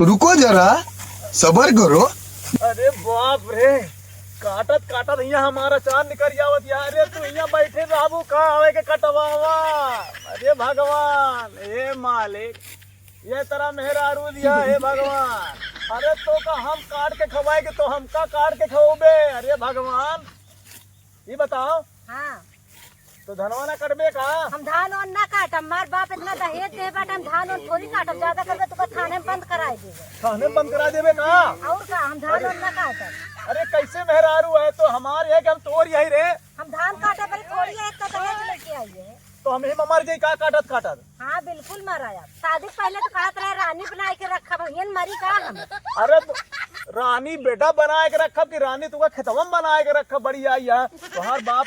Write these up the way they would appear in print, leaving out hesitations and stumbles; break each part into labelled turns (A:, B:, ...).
A: रुको जरा, सबर करो।
B: अरे बाप रे, काटत काटत यहाँ हमारा चांद निकल जावत यार। अरे तू यहाँ बैठे बाबू का आवे के कटवावा। अरे भगवान, हे मालिक, ये तरह मेहरारू दिया हे भगवान। अरे तो का हम काट के खवाए के तो हमका काट के खवोबे। अरे भगवान, ये बताओ।
C: हाँ,
B: तो धनवा ना कटबे का?
C: हम धान और ना काटम। मार बाप इतना दहेज दे बाटे, हम धान और थोड़ी काटम। ज्यादा करके तो थाने में बंद कराए देवे।
B: थाने बंद करा देवे का?
C: और का, हम धान और ना काटम।
B: अरे कैसे मेहरारू है तो हमारे है कि हम तोर यही रे।
C: हम धान काटे पर थोड़ी एक का दहेज लेके आई है।
B: तो हम ही मर गई का काटत काटत?
C: हाँ बिल्कुल मराया। शादी से पहले तो कहत रहे रानी बना के रखा, भैया मरी का हम।
B: अरे तो रानी बेटा बनाए के रखब कि रानी तुका खेतवम बनाए के रखब? बढ़िया है तुम्हार बाप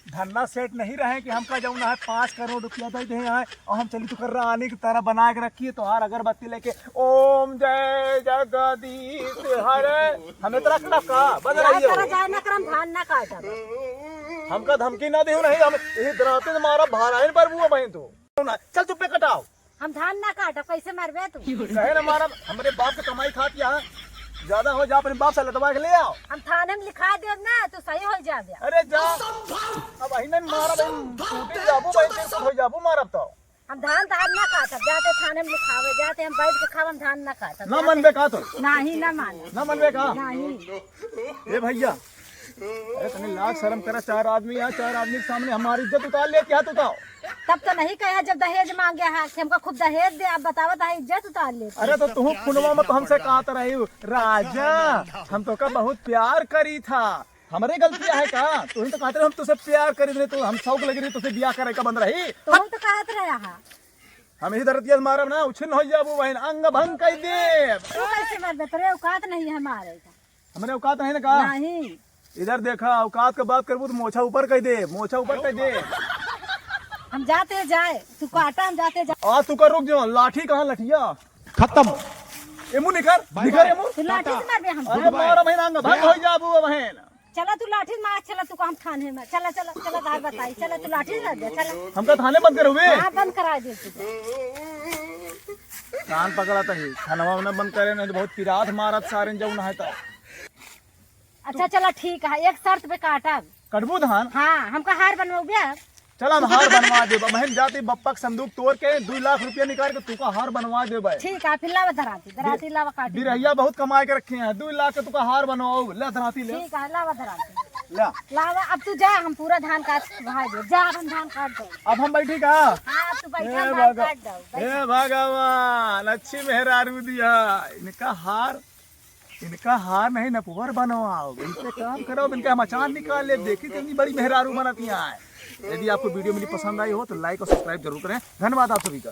B: धन्ना सेठ नहीं रहे कि हमका जाऊँ ना 5 करोड़ रुपया दे दे आए और हम चली तो कर रानी की तरह बना के रखी है। तुहार अगरबत्ती लेके ओम जय जगदीश हरे हमें तरह का बन रही है।
C: जाए ना कर, हम धान ना काटम।
B: हमका धमकी ना दे नहीं, हम यही दराते से मारा भाराइन पर बुआ बहन तू। चल चुप्पे कटाओ।
C: हम धान ना काटम, कैसे मरबे तू?
B: कहे ना मारा हमारे बाप की कमाई खाती है, ज्यादा हो जा अपने बाप से लटवा के ले आओ।
C: हम थाने में लिखा दे ना तो सही हो जाबे।
B: अरे जा, अब अहिने मारा बहन टूटी जाबू बहन से हो जाबू मारब तो।
C: हम धान ना काटब। जाते थाने में लिखावे, जाते हम बैठ के खाव, हम धान ना काटब।
B: ना मनबे का तो?
C: नहीं ना माने।
B: ना मनबे का?
C: नहीं।
B: ए भैया, अरे तने लाख शर्म करा। 4 आदमी यहाँ, 4 आदमी के सामने हमारी इज्जत उतार ले, क्या उताओ?
C: तब तो नहीं कहा जब दहेज मांगे है कि हमको खुद दहेज दे। अब बताओ तो इज्जत उतार ले।
B: अरे तो तुम खुनवा में तो हमसे कहत रही राजा, हम तो का बहुत प्यार करी था, हमारे गलती है का? तुम तो कहते रहे हम तुझसे प्यार करी रहे, तो हम शौक लगी रही तुझसे ब्याह करे का बंद रही।
C: तुम तो कहत रहे हा।
B: हम ही दरतिया मारब ना, उछिन हो जाबू बहन, अंग भंग कर दे।
C: तू कैसे मर तेरे औकात नहीं है हमारे का।
B: हमने औकात नहीं ना कहा?
C: नहीं।
B: इधर देखा, औकात का बात करबू तो मोछा ऊपर कर दे, मोछा ऊपर कर दे।
C: हम जाते जाए, तू काटा, हम जाते जाए।
B: आ तू कर रुक जाओ। लाठी कहाँ? लठिया खत्म। एमू निखर निखर एमू।
C: तू लाठी से मार दे हम।
B: अरे मारा बहन, अंग भंग हो जाबू बहन।
C: चला तू लाठी मार, चला तू हम थाने में। चला चला चला बाहर बताई। चला तू लाठी रख दे। चला
B: हमका थाने बंद कर हुए।
C: हाँ बंद करा दे तू।
B: कान पकड़ा था ही थानवा में बंद करे ना तो बहुत पिरात मारत सारे जाऊ ना है तो।
C: अच्छा चला ठीक है, एक शर्त पे काटा।
B: कटबू धान?
C: हाँ, हमका हार बनवाओगे?
B: चल हम हार बनवा दे बहन। जाती बप्पा का संदूक तोड़ के 2 लाख रुपया निकाल के तू का हार बनवा दे भाई।
C: ठीक है, फिर लावा धराती धराती लावा काटी।
B: बिरहिया बहुत कमा के रखे हैं, 2 लाख का तू का हार बनवाओ। ले धराती ले
C: ठीक है, लावा धराती
B: ला।
C: लावा। अब तू जा, हम पूरा धान काट भाई दे। जा, हम धान काट दो।
B: अब हम बैठी का?
C: हाँ, अब तू बैठा, धान काट दो।
B: हे भगवान, अच्छी मेहरारू दिया। इनका हार नहीं नपुअर बनवाओ, इनसे काम करो, इनका मचान निकाल ले। देखी कितनी बड़ी मेहरारू बनती है। यदि आपको वीडियो मेरी पसंद आई हो तो लाइक और सब्सक्राइब जरूर करें। धन्यवाद आप सभी का।